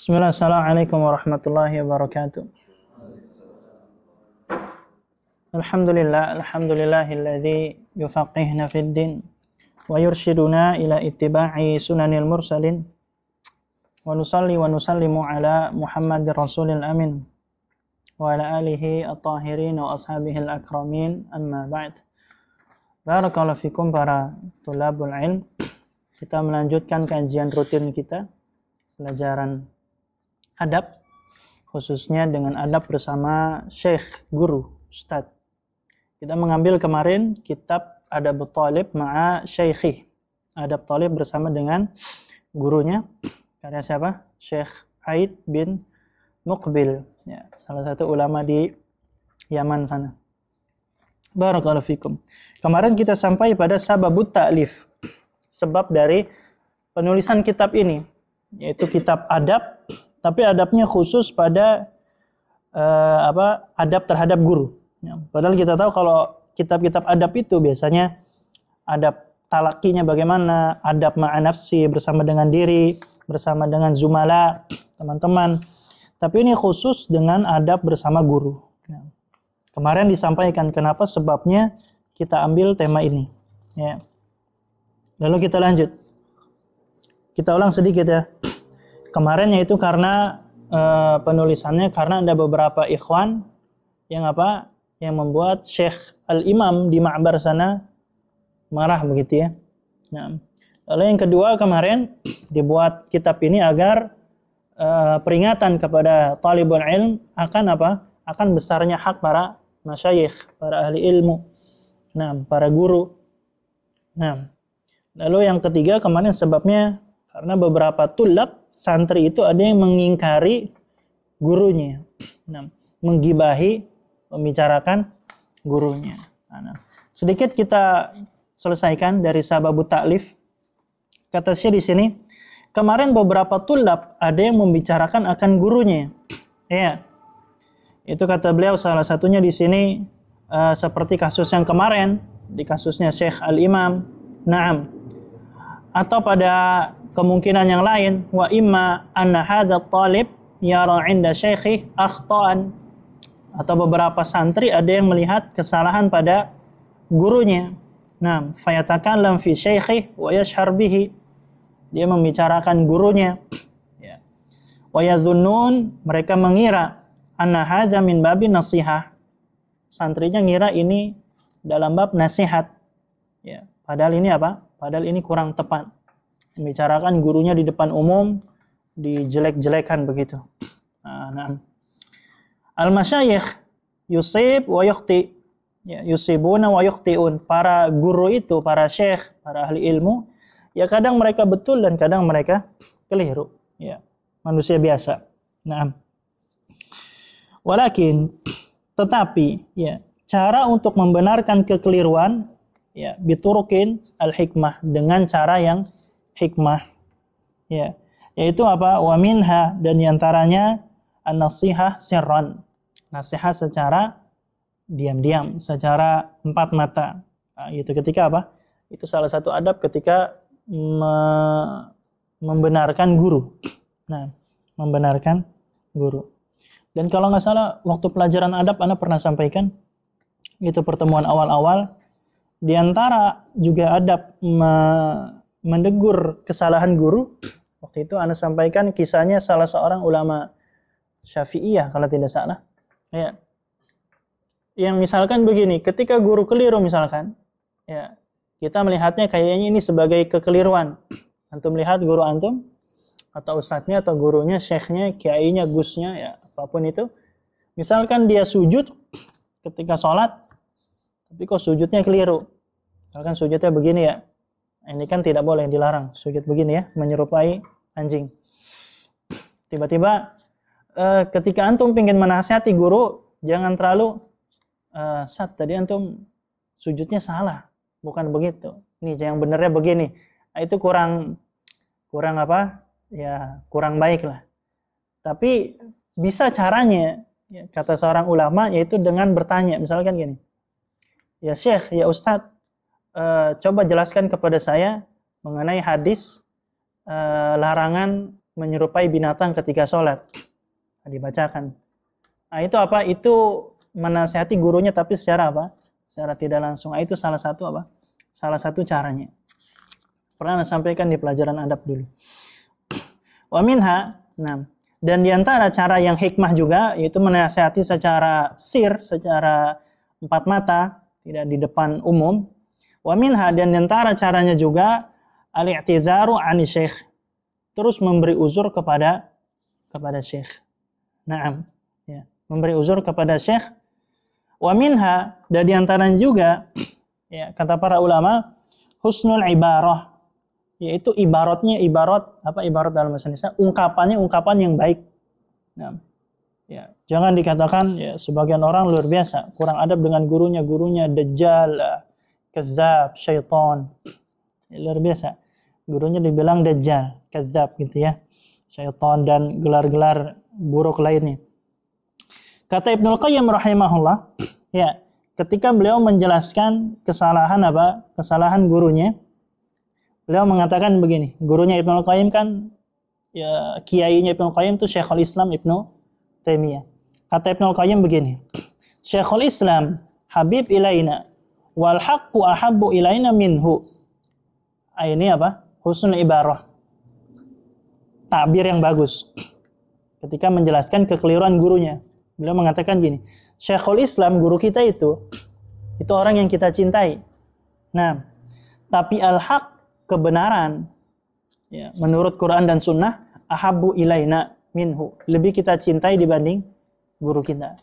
Bismillah, assalamualaikum warahmatullahi wabarakatuh. Alhamdulillahilladzi yufaqihna fid din wa yurshiduna ila ittiba'i sunanil mursalin wa nusalli wa nusallimu ala Muhammadir Rasulil Amin wa ala alihi at-tahirin wa ashabihil akramin, amma ba'd. Barakallahu fikum para tulabul ilm. Kita melanjutkan kajian rutin kita, pelajaran adab, khususnya dengan adab bersama Syekh, guru, Ustadz. Kita mengambil kemarin kitab Adab Talib ma'a Syekhi, adab talib bersama dengan gurunya, karya siapa? Syekh Aid bin Muqbil, ya, salah satu ulama di Yaman sana. Barakallahu fikum. Kemarin kita sampai pada sababut ta'lif, sebab dari penulisan kitab ini, yaitu kitab adab, tapi adabnya khusus pada adab terhadap guru. Ya, padahal kita tahu kalau kitab-kitab adab itu biasanya adab talakinya bagaimana, adab ma'a nafsi, bersama dengan diri, bersama dengan zumala, teman-teman. Tapi ini khusus dengan adab bersama guru. Ya. Kemarin disampaikan kenapa, sebabnya kita ambil tema ini. Ya. Lalu kita lanjut. Kita ulang sedikit ya. Kemarin yaitu karena penulisannya karena ada beberapa ikhwan yang yang membuat Syekh Al-Imam di Ma'bar sana marah begitu ya. Nah, lalu yang kedua kemarin dibuat kitab ini agar peringatan kepada talibul ilm akan akan besarnya hak para masyayikh, para ahli ilmu. Nah, para guru. Nah, lalu yang ketiga kemarin sebabnya karena beberapa tulab santri itu ada yang mengingkari gurunya, nah, menggibahi, membicarakan gurunya. Nah, sedikit kita selesaikan dari sababut ta'lif. Kata Syekh di sini, kemarin beberapa tulab ada yang membicarakan akan gurunya. Ya, itu kata beliau salah satunya di sini seperti kasus yang kemarin, di kasusnya Syekh Al-Imam. Naam. Atau pada kemungkinan yang lain, wa imma anna hadha talib yara 'inda syaikhi akhta'an, atau beberapa santri ada yang melihat kesalahan pada gurunya. Nah, fayatakallam fi syaikhi wa yashhar bihi, dia membicarakan gurunya. Ya. Wa yadhunnun, mereka mengira anna hadza min babi nasihah, santrinya ngira ini dalam bab nasihat. Ya, padahal ini Padahal ini kurang tepat. Membicarakan gurunya di depan umum, dijelek-jelekan begitu. Nah. Al-masyayikh yusib wa yukhti. Ya, yusibuna wa yukhtiun. Para guru itu, para syekh, para ahli ilmu, ya kadang mereka betul dan kadang mereka keliru. Ya, manusia biasa. Nah. Walakin, tetapi, ya, cara untuk membenarkan kekeliruan, ya, biturukin al-hikmah, dengan cara yang hikmah, ya, yaitu wa minha, dan diantaranya an-nasihah sirran, nasihat secara diam-diam, secara empat mata. Nah, itu ketika itu salah satu adab ketika membenarkan guru. Nah, membenarkan guru. Dan kalau nggak salah waktu pelajaran adab Anda pernah sampaikan, itu pertemuan awal-awal, di antara juga adab mendegur kesalahan guru. Waktu itu Anda sampaikan kisahnya salah seorang ulama Syafi'iyah kalau tidak salah. Ya. Yang misalkan begini, ketika guru keliru misalkan, ya, kita melihatnya kayaknya ini sebagai kekeliruan. Antum lihat guru antum atau ustadznya atau gurunya, syekhnya, kiainya, gusnya, ya, apapun itu. Misalkan dia sujud ketika sholat, tapi kok sujudnya keliru. Misalkan sujudnya begini ya. Ini kan tidak boleh, dilarang. Sujud begini ya, menyerupai anjing. Tiba-tiba ketika antum ingin menasihati guru, jangan terlalu tadi antum sujudnya salah. Bukan begitu. Nih, yang benernya begini. Nah, itu kurang ya, kurang baik lah. Tapi bisa caranya, ya, kata seorang ulama, yaitu dengan bertanya. Misalkan gini. Ya Syekh, ya Ustadz, coba jelaskan kepada saya mengenai hadis larangan menyerupai binatang ketika sholat. Dibacakan. Nah, itu apa? Itu menasihati gurunya tapi secara apa? Secara tidak langsung. Nah, itu salah satu apa? Salah satu caranya. Pernah sampaikan di pelajaran adab dulu. Wa minha, nah, dan di antara cara yang hikmah juga yaitu menasihati secara sir, secara empat mata, tidak di depan umum. Wa minha, dan di antara caranya juga al-i'tizaru 'ani syekh. Terus memberi uzur kepada syekh. Naam, ya, memberi uzur kepada syekh. Wa minha, dan di antaranya juga ya, kata para ulama, husnul ibarah, yaitu ibarat dalam bahasa Indonesia, ungkapan yang baik. Nah, ya, jangan dikatakan ya sebagian orang luar biasa, kurang adab dengan gurunya dajjal, kadzab, syaitan. Ya, luar biasa. Gurunya dibilang dajjal, kadzab gitu ya. Syaitan dan gelar-gelar buruk lainnya. Kata Ibnul Qayyim rahimahullah, ya, ketika beliau menjelaskan kesalahan gurunya, beliau mengatakan begini, gurunya Ibnul Qayyim kan ya, kiainya Ibnul Qayyim itu Syekhul Islam Ibnu Taimiyah. Kata Ibnul Qayyim begini, Syekhul Islam habib ilaina wal haqqu ahabbu ilaina minhu. Ini apa? Husnul ibarah. Takbir yang bagus. Ketika menjelaskan kekeliruan gurunya, beliau mengatakan gini, Syekhul Islam, guru kita itu orang yang kita cintai. Nah, tapi al-haq, kebenaran, ya, menurut Quran dan Sunnah, ahabbu ilaina minhu, lebih kita cintai dibanding guru kita.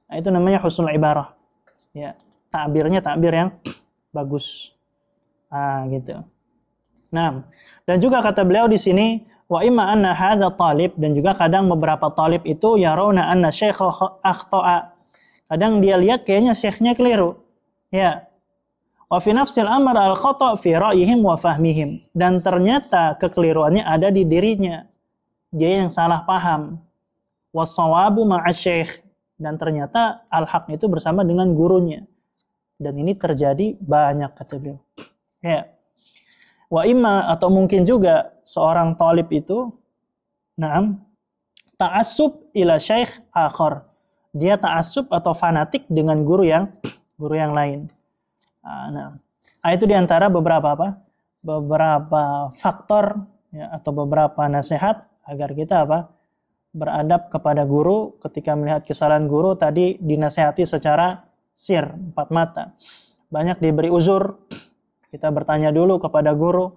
Nah, itu namanya husnul ibarah. Ya, takbirnya takbir yang bagus. Gitu. Nah, dan juga kata beliau di sini, wa imma anna hadza talib, dan juga kadang beberapa talib itu yarawna anna syekha akhta'a. Kadang dia lihat kayaknya syekhnya keliru. Ya. Wa fi nafsil amr al-khata' fi ra'yihim wa fahmihim. Dan ternyata kekeliruannya ada di dirinya. Dia yang salah paham. Was-shawabu ma'a syekh. Dan ternyata al-haq itu bersama dengan gurunya. Dan ini terjadi banyak, kata beliau. Ya. Wa imma, atau mungkin juga seorang talib itu ta'assub ila syekh akhar. Dia ta'assub atau fanatik dengan guru yang lain. Itu diantara beberapa faktor ya, atau beberapa nasihat agar kita beradab kepada guru. Ketika melihat kesalahan guru tadi dinasihati secara sir, empat mata. Banyak diberi uzur. Kita bertanya dulu kepada guru,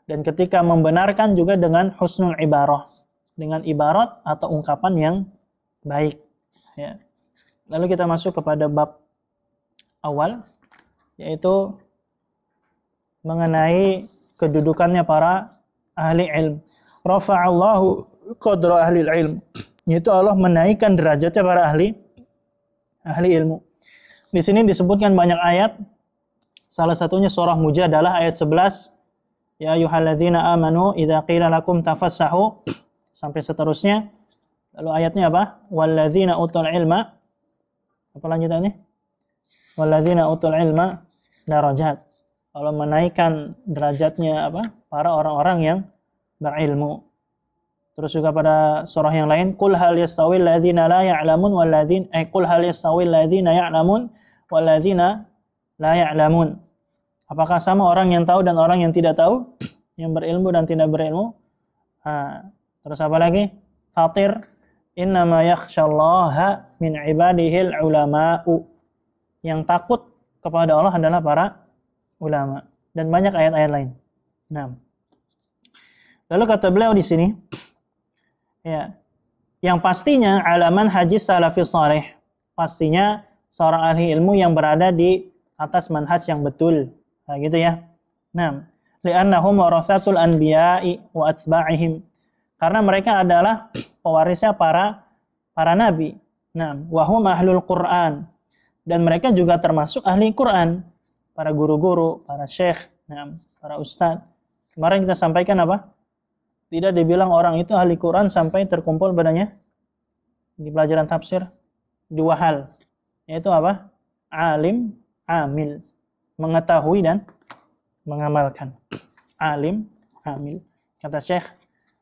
dan ketika membenarkan juga dengan husnul ibarah, dengan ibarat atau ungkapan yang baik. Ya. Lalu kita masuk kepada bab awal, yaitu mengenai kedudukannya para ahli ilm. Rafa'allahu qadra ahli ilm, yaitu Allah menaikkan derajatnya para ahli ilmu. Di sini disebutkan banyak ayat. Salah satunya surah Mujadalah ayat 11. Ya ayyuhalladzina amanu idza qila lakum tafassahu, sampai seterusnya. Lalu ayatnya apa? Walladzina utul ilma. Apa lanjutannya? Walladzina utul ilma darajat. Allah menaikkan derajatnya para orang-orang yang berilmu. Terus juga pada surah yang lain, qul hal yastawil ladzina la ya'lamun wal ladzina qul hal yastawil ladzina ya'lamun wal ladzina la ya'lamun. Apakah sama orang yang tahu dan orang yang tidak tahu? Yang berilmu dan tidak berilmu? Terus apa lagi? Fatir, innama yakhshallaha min ibadihil ulama'u. Yang takut kepada Allah adalah para ulama. Dan banyak ayat-ayat lain. Nah. Lalu kata beliau di sini, ya, yang pastinya alaman haji salafis salih. Pastinya seorang ahli ilmu yang berada di atas manhaj yang betul. Nah, gitu ya. Nah, li'annahum warathatul anbiya'i wa atba'ihim. Karena mereka adalah pewarisnya para nabi. Nah, wa hum ahlul Qur'an. Dan mereka juga termasuk ahli Quran. Para guru-guru, para syekh, nah, para ustadz. Kemarin kita sampaikan apa? Tidak dibilang orang itu ahli Quran sampai terkumpul padanya di pelajaran tafsir dua hal. Yaitu apa? Alim, amil, mengetahui dan mengamalkan. Alim, amil. Kata Syekh,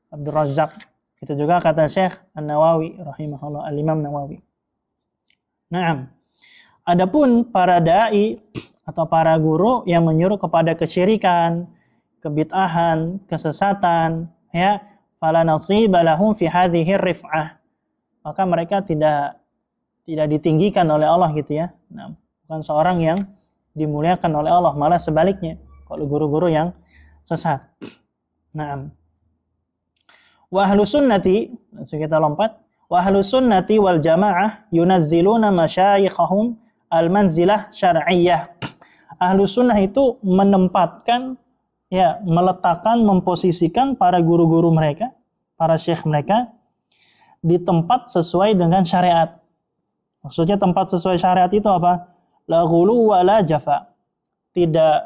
Abdul Razak. Itu juga kata Syekh An-Nawawi rahimahullah, Al-Imam Nawawi. Naam. Adapun para dai atau para guru yang menyuruh kepada kesyirikan, kebid'ahan, kesesatan, ya, fala nasiba lahum fi hadhihi rif'ah. Maka mereka tidak ditinggikan oleh Allah gitu ya. Nah, bukan seorang yang dimuliakan oleh Allah, malah sebaliknya. Kalau guru-guru yang sesat. Naam. Wa ahlus sunnati, langsung kita lompat. Wa ahlus sunnati wal jamaah yunazziluna masyayikhahum al-manzilah syar'iyyah. Ahlus sunnah itu menempatkan, ya, meletakkan, memposisikan para guru-guru mereka, para syekh mereka di tempat sesuai dengan syariat. Maksudnya tempat sesuai syariat itu apa? La ghulu wa la jafa. Tidak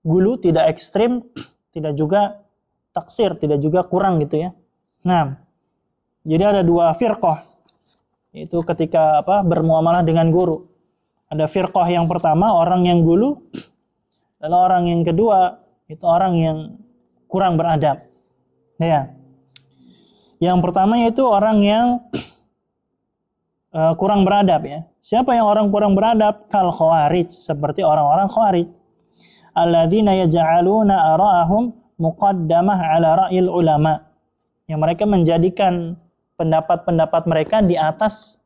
gulu, tidak ekstrim, tidak juga taksir, tidak juga kurang gitu ya. Nah, jadi ada dua firqah. Itu ketika bermuamalah dengan guru. Ada firqah yang pertama orang yang gulu, lalu orang yang kedua itu orang yang kurang beradab. Ya. Yang pertama yaitu orang yang kurang beradab ya. Siapa yang orang kurang beradab? Kal khawarij, seperti orang-orang khawarij. Alladzina yaj'aluna ara'ahum muqaddamah ala ra'il ulama. Yang mereka menjadikan pendapat-pendapat mereka di atas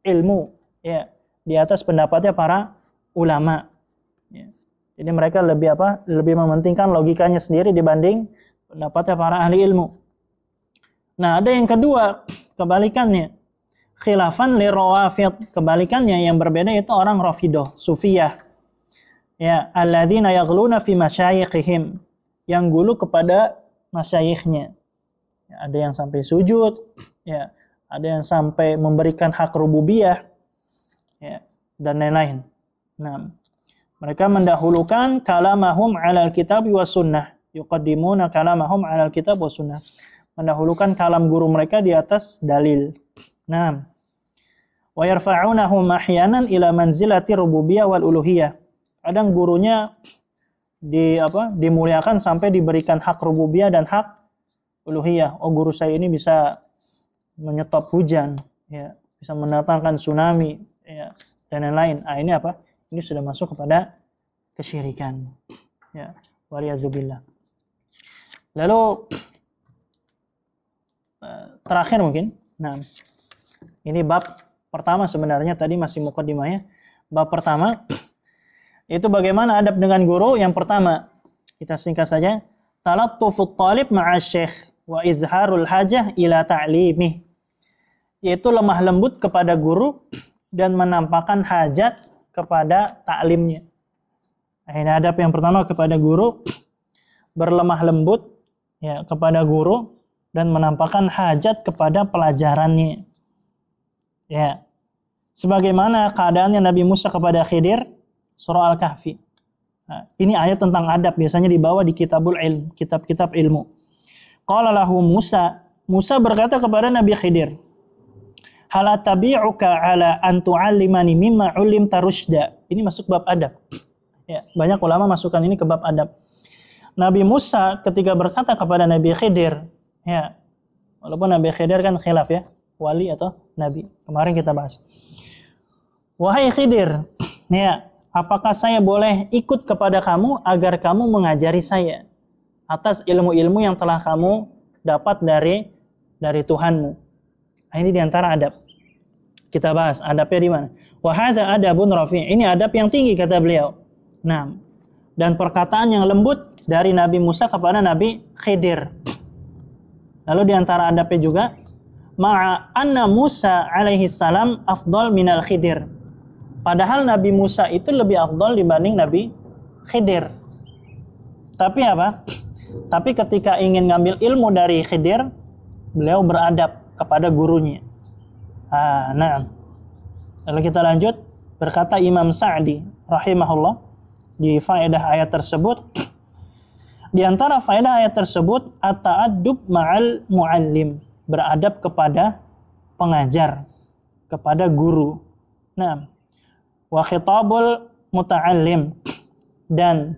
ilmu, ya, di atas pendapatnya para ulama. Ya. Jadi mereka lebih mementingkan logikanya sendiri dibanding pendapatnya para ahli ilmu. Nah, ada yang kedua, kebalikannya. Khilafan li rawafid, kebalikannya yang berbeda itu orang Rafidah, Sufiyah. Ya, alladzina yaghluna fi masyayikhihim, yang gulu kepada masyayikhnya. Ya, ada yang sampai sujud, ya, ada yang sampai memberikan hak rububiyah, ya, dan lain-lain. Nah, mereka mendahulukan kalamahum 'alal kitab was sunnah, yuqaddimuna kalamahum 'alal kitab was sunnah. Mendahulukan kalam guru mereka di atas dalil. Nah, wa yarfa'unahum ahyanan ila manzilati rububiyah wal uluhiyah. Kadang gurunya dimuliakan sampai diberikan hak rububiyah dan hak uluhiyah. Oh, guru saya ini bisa menyetop hujan, ya, bisa mendatangkan tsunami, ya, dan lain-lain. Ini ini sudah masuk kepada kesyirikan, ya, waliyadzubillah. Lalu terakhir mungkin, nah, ini bab pertama sebenarnya, tadi masih muqaddimahnya. Bab pertama itu bagaimana adab dengan guru. Yang pertama, kita singkat saja, talattufut talib ma'a syekh wa izharul hajah ila ta'limih, yaitu lemah lembut kepada guru dan menampakkan hajat kepada taklimnya. Ini adab yang pertama kepada guru, berlemah lembut, ya, kepada guru dan menampakkan hajat kepada pelajarannya. Ya. Sebagaimana keadaannya Nabi Musa kepada Khidir, surah Al-Kahfi. Nah, ini ayat tentang adab, biasanya dibawa di kitabul ilm, kitab-kitab ilmu. Qala lahu Musa, Musa berkata kepada Nabi Khidir, hal atabi'uka ala an tu'allimani mimma 'ullimta rusyda. Ini masuk bab adab. Ya, banyak ulama masukkan ini ke bab adab. Nabi Musa ketika berkata kepada Nabi Khidir, ya, walaupun Nabi Khidir kan khilaf ya, wali atau nabi. Kemarin kita bahas. Wahai Khidir, ya, apakah saya boleh ikut kepada kamu agar kamu mengajari saya atas ilmu-ilmu yang telah kamu dapat dari Tuhanmu? Ini diantara adab. Kita bahas adabnya di mana. Wa hadza adabun rafi'. Ini adab yang tinggi kata beliau. Nah, dan perkataan yang lembut dari Nabi Musa kepada Nabi Khidir. Lalu diantara adabnya juga, ma'a anna Musa alaihi salam afdal minal Khidir. Padahal Nabi Musa itu lebih afdal dibanding Nabi Khidir. Tapi apa? Tapi ketika ingin ngambil ilmu dari Khidir, beliau beradab kepada gurunya. Nah. Lalu kita lanjut, berkata Imam Sa'di rahimahullah di faedah ayat tersebut, di antara faedah ayat tersebut at-ta'addub ma'al muallim, beradab kepada pengajar, kepada guru. Nah, wa khitabul muta'allim, dan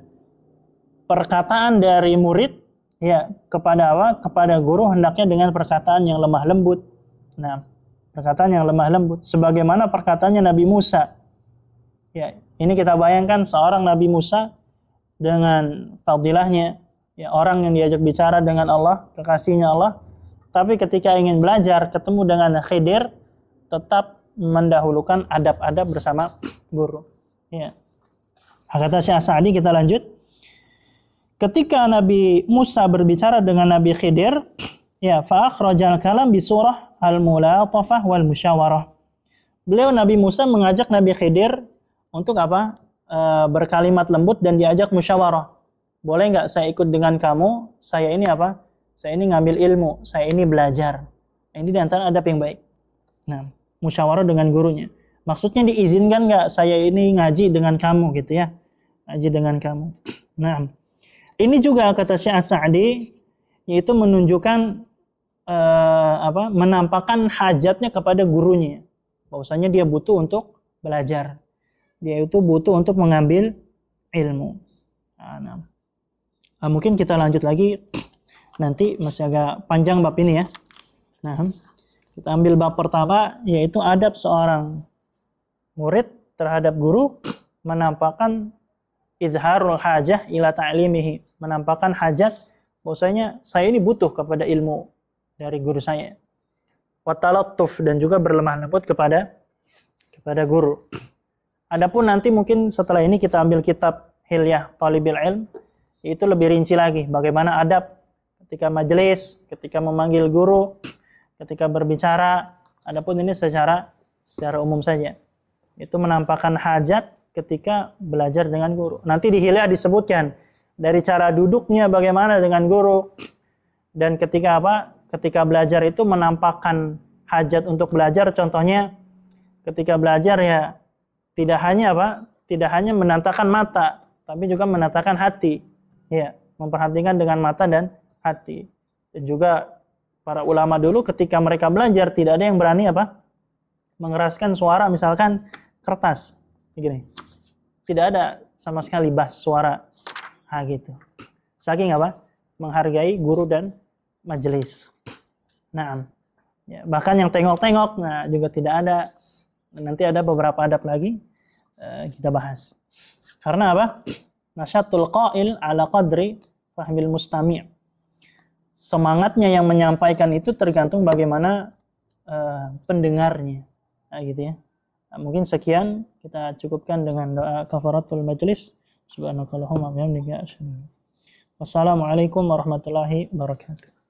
perkataan dari murid Ya, kepada apa? Kepada guru hendaknya dengan perkataan yang lemah lembut. Nah, perkataan yang lemah lembut sebagaimana perkataannya Nabi Musa. Ya, ini kita bayangkan seorang Nabi Musa dengan fadilahnya, ya, orang yang diajak bicara dengan Allah, kekasihnya Allah, tapi ketika ingin belajar ketemu dengan Khidir, tetap mendahulukan adab-adab bersama guru. Ya. Kata Syekh Sa'di, kita lanjut. Ketika Nabi Musa berbicara dengan Nabi Khidir, ya, fa akhrajal kalam bi surah al-mulatafah wal musyawarah. Beliau Nabi Musa mengajak Nabi Khidir untuk apa? Berkalimat lembut dan diajak musyawarah. Boleh nggak saya ikut dengan kamu? Saya ini apa? Saya ini ngambil ilmu, saya ini belajar. Ini di antara adab yang baik. Nah, musyawarah dengan gurunya. Maksudnya diizinkan nggak saya ini ngaji dengan kamu gitu ya? Ngaji dengan kamu. Nah, ini juga kata Syekh Sa'di, yaitu menunjukkan menampakkan hajatnya kepada gurunya. Bahwasanya dia butuh untuk belajar. Dia itu butuh untuk mengambil ilmu. Nah, mungkin kita lanjut lagi. Nanti masih agak panjang bab ini ya. Nah, kita ambil bab pertama, yaitu adab seorang murid terhadap guru, menampakkan izharul hajah ila ta'limihi, menampakkan hajat bahwasanya saya ini butuh kepada ilmu dari guru saya. Wa talattuf, dan juga berlemah lembut kepada guru. Adapun nanti mungkin setelah ini kita ambil kitab Hilyah Thalibil Ilm, itu lebih rinci lagi bagaimana adab ketika majelis, ketika memanggil guru, ketika berbicara. Adapun ini secara umum saja. Itu menampakkan hajat ketika belajar dengan guru. Nanti di Hilyah disebutkan dari cara duduknya bagaimana dengan guru, dan ketika apa? Ketika belajar itu menampakkan hajat untuk belajar. Contohnya ketika belajar ya tidak hanya apa? Tidak hanya menatakan mata, tapi juga menatakan hati. Ya, memperhatikan dengan mata dan hati. Dan juga para ulama dulu ketika mereka belajar tidak ada yang berani apa? Mengeraskan suara, misalkan kertas. Begini. Tidak ada sama sekali bass suara gitu. Saking apa? Menghargai guru dan majelis. Nah, ya, bahkan yang tengok-tengok, nah juga tidak ada. Nanti ada beberapa adab lagi kita bahas. Karena apa? Nasyatul qail ala qadri fahmil mustami'. Semangatnya yang menyampaikan itu tergantung bagaimana pendengarnya. Nah, gitu ya. Nah, mungkin sekian, kita cukupkan dengan doa kafaratul majlis. Subhanakallahumma wa bihamdika asyhadu an la ilaha illa anta astaghfiruka wa atubu ilaik. Wassalamualaikum warahmatullahi wabarakatuh.